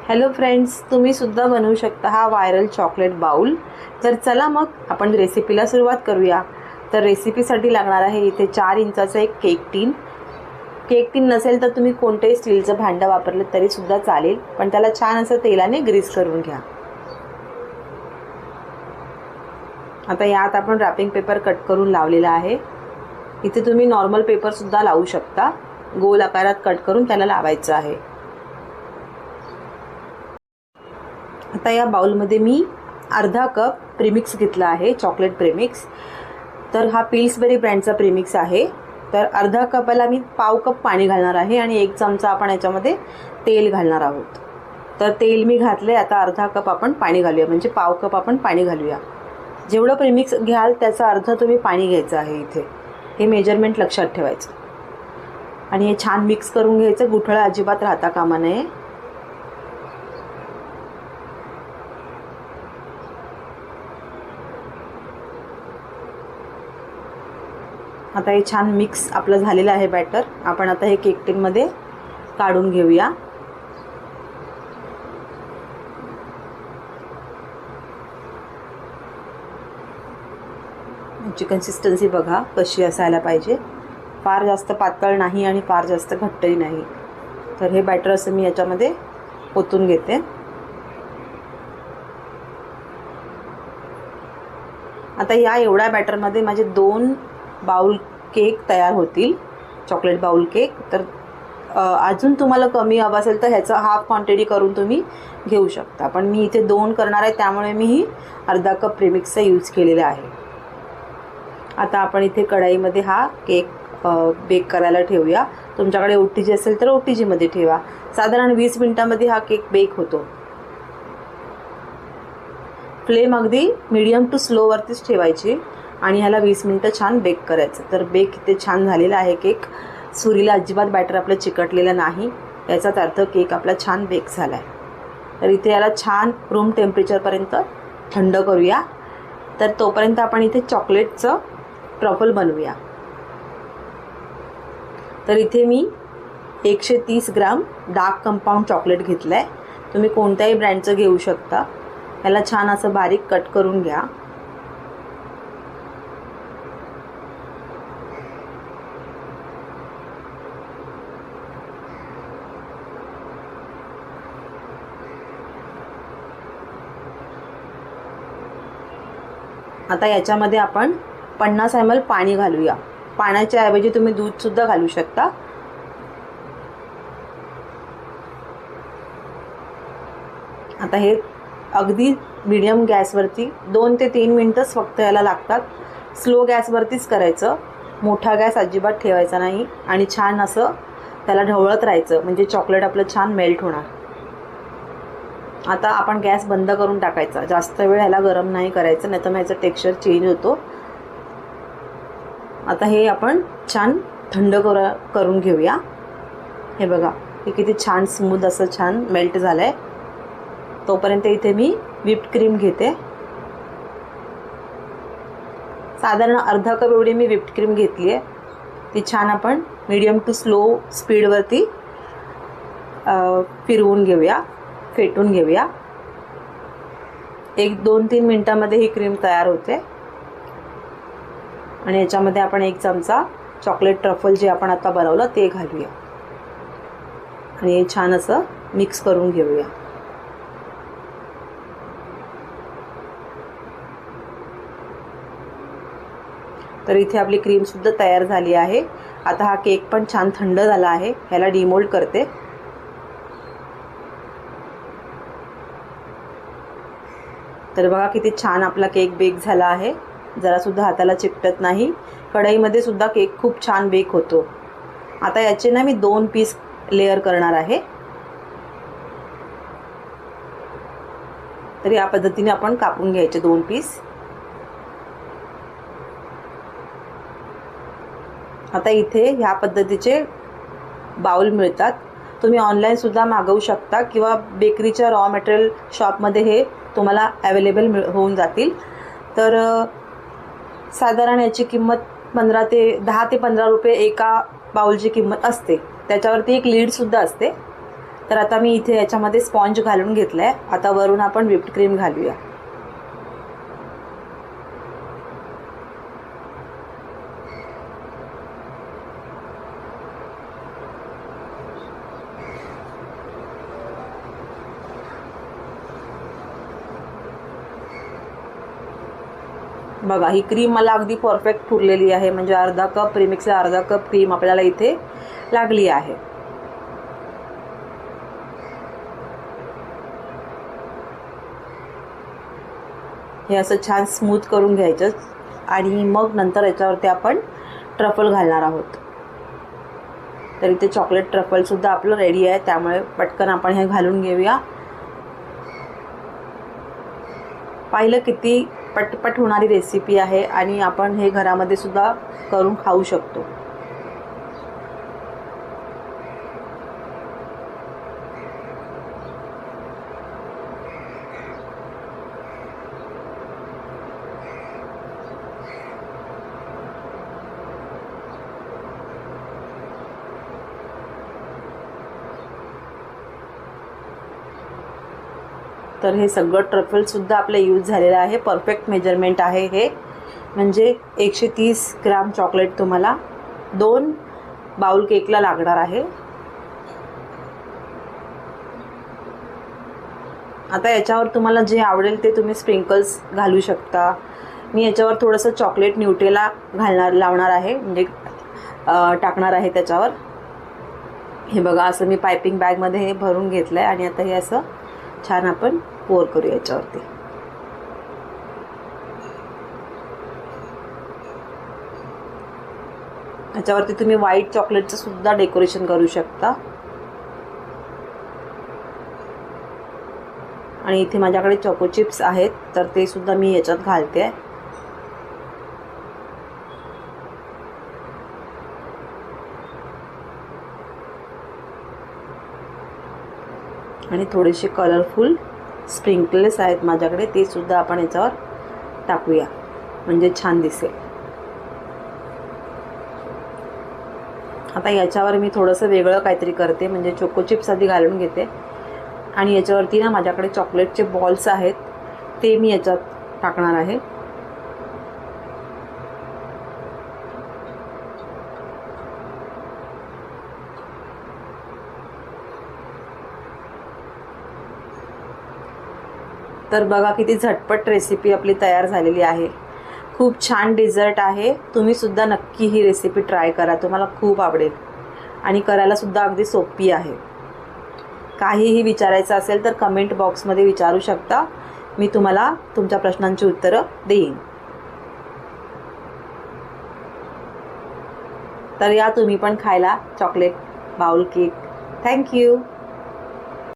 Hello friends, तुम्ही सुद्धा बनवू शकता हा व्हायरल चॉकलेट बाउल। तर चला मग आपण रेसिपीला सुरुवात करूया। तर रेसिपीसाठी लागणार आहे इथे 4 इंचाचा एक केक टीन। केक टीन नसेल तर तुम्ही कोणतेही स्टीलचं भांडं वापरलं तरी सुद्धा चालेल, पण त्याला छान असं तेलाने ग्रीस करून घ्या। आता यात आपण रॅपिंग पेपर कट करून लावलेला आहे। इथे तुम्ही नॉर्मल पेपर सुद्धा लावू शकता, गोल आकारात कट करून त्याला लावायचं आहे। आता या बाउलमध्ये मी अर्धा कप प्रीमिक्स घेतला आहे, चॉकलेट प्रीमिक्स। तर हा पिल्सबेरी ब्रँडचा प्रीमिक्स आहे। तर अर्धा कपाला मी पाव कप पाणी घालणार आहे आणि 1 चमचा आपण याच्यामध्ये तेल घालणार आहोत। तर तेल मी घातले, आता अर्धा कप आपण पाणी घालूया, म्हणजे पाव कप आपण पाणी घालूया। जेवढं प्रीमिक्स घ्याल त्याचा अर्धा तुम्ही पाणी घ्यायचं आहे इथे, हे मेजरमेंट लक्षात ठेवायचं। आणि हे छान मिक्स करून घ्यायचं, गुठळा अजिबात राहता कामा नये। आता हे छान मिक्स आपलं झालेलं आहे बॅटर। आपण आता हे केक टीनमध्ये काढून घेऊया। याची कन्सिस्टन्सी बघा कशी असायला पाहिजे, फार जास्त पातळ नाही आणि फार जास्त घट्टही नाही। तर हे बॅटर असं मी याच्यामध्ये ओतून घेते। आता या एवढ्या बॅटरमध्ये माझे 2 बाउल केक तयार होतील, चॉकलेट बाउल केक। तर अजून तुम्हाला कमी हवं असेल तर ह्याचा हाफ क्वांटिटी करून तुम्ही घेऊ शकता, पण मी इथे 2 करणार आहे त्यामुळे मी ही अर्धा कप प्रीमिक्सचा यूज केलेला आहे। आता आपण इथे कढईमध्ये हा केक बेक करायला ठेवूया। तुमच्याकडे ओटीजी असेल तर ओटीजीमध्ये ठेवा। साधारण 20 मिनिटांमध्ये हा केक बेक होतो। फ्लेम अगदी मीडियम टू स्लो वरतीच ठेवायची आणि ह्याला 20 मिनिटं छान बेक करायचं। तर बेक इथे छान झालेला आहे केक, सुरीला अजिबात बॅटर आपलं चिकटलेलं नाही, याचाच अर्थ केक आपला छान बेक झाला आहे। तर इथे याला छान रूम टेम्परेचरपर्यंत थंड करूया। तर तोपर्यंत आपण इथे चॉकलेटचं ट्रफल बनवूया। तर इथे मी 130 ग्राम डार्क कंपाऊंड चॉकलेट घेतलं आहे, तुम्ही कोणत्याही ब्रँडचं घेऊ शकता। याला छान असं बारीक कट करून घ्या। आता याच्यामध्ये आपण 50 ml पाणी घालूया। पाण्याच्या ऐवजी तुम्ही दूध सुद्धा घालू शकता। आता हे अगदी मीडियम गॅसवरती 2 ते 3 मिनिटच फक्त याला लागतात। स्लो गॅसवरतीच करायचं, मोठा गॅस अजिबात ठेवायचा नाही आणि छान असं त्याला ढवळत राहायचं, म्हणजे चॉकलेट आपलं छान मेल्ट होणार। आता आपण गॅस बंद करून टाकायचा, जास्त वेळ ह्याला गरम नाही करायचं, नाही तर मग याचं टेक्स्चर चेंज होतो। आता हे आपण छान थंड करून घेऊया। हे बघा हे किती छान स्मूथ असं छान मेल्ट झालं आहे। तोपर्यंत इथे मी व्हिप्ड क्रीम घेते। साधारण अर्धा कप एवढी मी व्हिप्ड क्रीम घेतली आहे। ती छान आपण मीडियम टू स्लो स्पीडवरती फिरवून घेऊया, फेटून घेऊया। 1-2-3 मिनिटांमध्ये ही क्रीम तयार होते। आणि याच्यामध्ये आपण 1 चमचा चॉकलेट ट्रफल जे आपण आता बनवलं ते घालूया आणि हे छान असं मिक्स करून घेऊया। तर इथे आपली क्रीम सुद्धा तयार झाली आहे। आता हा केक पण छान थंड झाला आहे, ह्याला डिमोल्ड करते। तर बघा किती छान आपला केक बेक झाला आहे, जरा सुद्धा हाताला चिकटत नाही। कढईमध्ये सुद्धा केक खूप छान बेक होतो। आता याचे ना मी 2 पीस लेयर करणार आहे। तर या पद्धतीने आपण कापून घ्यायचे 2 पीस। आता इथे ह्या पद्धतीचे बाउल मिळतात, तुम्ही ऑनलाईन सुद्धा मागवू शकता किंवा बेकरीच्या रॉ मटेरियल शॉपमध्ये हे तुम्हाला अवेलेबल होऊन जातील। तर साधारण याची किंमत 10 ते 15 रुपये एका बाउलची किंमत असते। त्याच्यावरती एक लीड सुद्धा असते। तर आता मी इथे याच्यामध्ये स्पॉन्ज घालून घेतलाय. आता वरून आपण व्हिप्ड क्रीम घालूया. बघा ही क्रीम मला अगदी परफेक्ट पुरलेली आहे. म्हणजे अर्धा कप प्रीमिक्सला अर्धा कप क्रीम आपल्याला इथे लागली आहे. हे असं छान स्मूथ करून घ्यायचं आणि मग नंतर याच्यावरती आपण ट्रफल घालणार आहोत. तर इथे चॉकलेट ट्रफल सुद्धा आपलं रेडी आहे, त्यामुळे पटकन आपण हे घालून घेऊया. पाहिलं किती पटपट होणारी रेसिपी आहे आणि आपण हे घरामध्ये सुद्धा करून खाऊ शकतो. तर हे सगळं ट्रफलसुद्धा आपलं यूज झालेलं आहे. परफेक्ट मेजरमेंट आहे हे. म्हणजे 130 ग्राम चॉकलेट तुम्हाला 2 बाउल केकला लागणार आहे. आता याच्यावर तुम्हाला जे आवडेल ते तुम्ही स्प्रिंकल्स घालू शकता. मी याच्यावर थोडंसं चॉकलेट न्यूटेला लावणार आहे, म्हणजे टाकणार आहे त्याच्यावर. हे बघा असं मी पायपिंग बॅगमध्ये हे भरून घेतलं आहे आणि आता हे असं छान आपण पोर करूया याच्यावरती. याच्यावरती तुम्ही व्हाईट चॉकलेटचं सुद्धा डेकोरेशन करू शकता. आणि इथे माझ्याकडे चोको चिप्स आहेत, तर ते सुद्धा मी याच्यात घालते. आणि थोडेसे कलरफुल स्प्रिंकल्स आहेत माझ्याकडे, ते सुद्धा आपण याच्यावर टाकूया, म्हणजे छान दिसेल. आता याच्यावर मी थोडंसं वेगळं काहीतरी करते, म्हणजे चोको चिप्स आधी घालून घेते आणि याच्यावरती ना माझ्याकडे चॉकलेटचे बॉल्स आहेत, ते मी याच्यात टाकणार आहे. तर बघा किती झटपट रेसिपी आपली तयार झालेली आहे. खूप छान डिझर्ट आहे. तुम्ही सुद्धा नक्की ही रेसिपी ट्राय करा, तुम्हाला खूप आवडेल आणि करायला सुद्धा अगदी सोपी आहे. काहीही विचारायचं असेल तर कमेंट बॉक्समध्ये विचारू शकता, मी तुम्हाला तुमच्या प्रश्नांची उत्तरं देईन. तर या तुम्ही पण खायला चॉकलेट बाउल केक. थँक्यू.